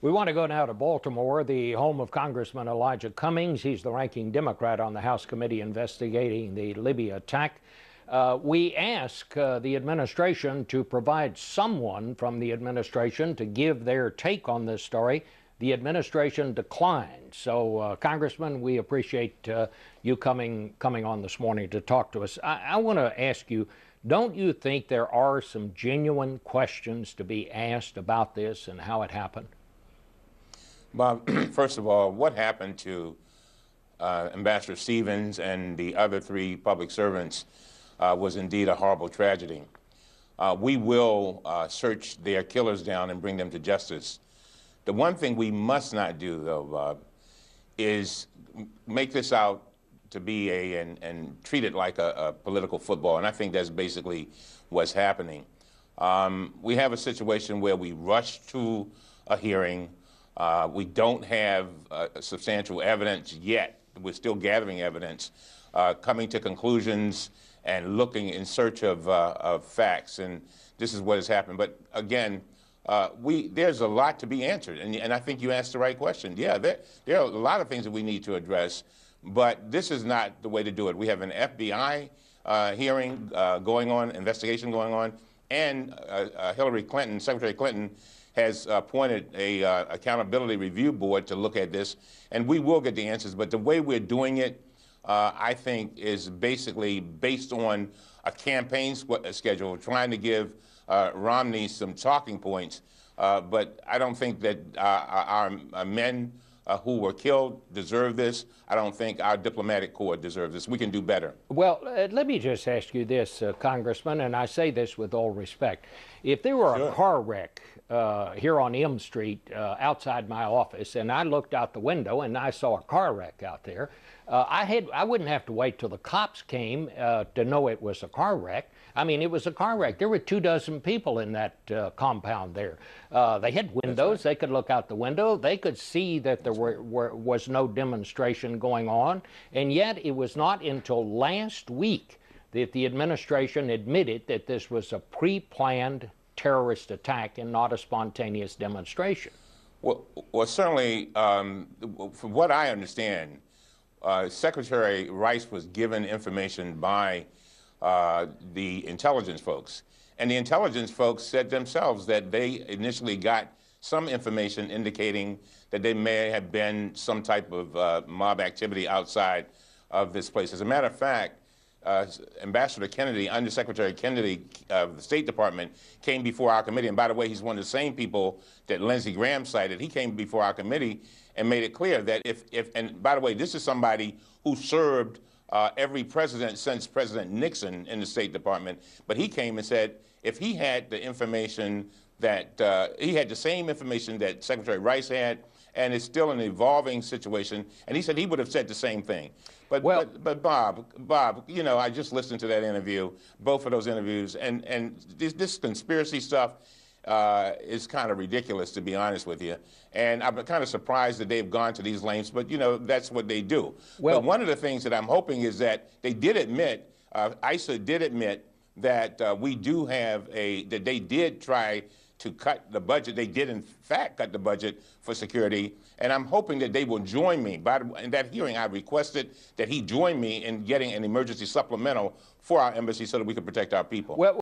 We want to go now to Baltimore, the home of Congressman Elijah Cummings. He's the ranking Democrat on the House committee investigating the Libya attack. We ask the administration to provide someone from the administration to give their take on this story. The administration declined. So, Congressman, we appreciate you coming on this morning to talk to us. I want to ask you, don't you think there are some genuine questions to be asked about this and how it happened? Bob, first of all, what happened to Ambassador Stevens and the other three public servants was indeed a horrible tragedy. We will search their killers down and bring them to justice. The one thing we must not do, though, Bob, is make this out to be and treat it like a political football, and I think that's basically what's happening. We have a situation where we rush to a hearing. We don't have substantial evidence yet. We're still gathering evidence, coming to conclusions and looking in search of facts, and this is what has happened. But again, there's a lot to be answered, and I think you asked the right question. Yeah, there are a lot of things that we need to address, but this is not the way to do it. We have an FBI hearing going on, investigation going on, and Hillary Clinton, Secretary Clinton, has appointed a accountability review board to look at this, and we will get the answers. But the way we're doing it, I think, is basically based on a campaign schedule, trying to give Romney some talking points. But I don't think that our men who were killed deserve this. I don't think our diplomatic corps deserves this. We can do better. Well, let me just ask you this, Congressman, and I say this with all respect. If there were a car wreck here on M Street outside my office, and I looked out the window and I saw a car wreck out there, I wouldn't have to wait till the cops came to know it was a car wreck. I mean, it was a car wreck. There were 24 people in that compound there. They had windows. Right. They could look out the window. They could see that there was no demonstration going on. And yet it was not until last week that the administration admitted that this was a pre-planned terrorist attack and not a spontaneous demonstration. Well, certainly, from what I understand, Secretary Rice was given information by the intelligence folks. And the intelligence folks said themselves that they initially got some information indicating that there may have been some type of mob activity outside of this place. As a matter of fact, Ambassador Kennedy, Undersecretary Kennedy of the State Department, came before our committee. And by the way, he's one of the same people that Lindsey Graham cited. He came before our committee and made it clear that and by the way, this is somebody who served every president since President Nixon in the State Department. But he came and said if he had the information that he had the same information that Secretary Rice had, and it's still an evolving situation, and he said he would have said the same thing. But Bob, you know, I just listened to that interview, both of those interviews, and this conspiracy stuff is kind of ridiculous, to be honest with you. And I'm kind of surprised that they've gone to these lengths, but you know, that's what they do. Well, but one of the things that I'm hoping is that they did admit, ISA did admit that we do have that they did try to cut the budget. They did, in fact, cut the budget for security, and I'm hoping that they will join me. In that hearing, I requested that he join me in getting an emergency supplemental for our embassy so that we can protect our people. Well,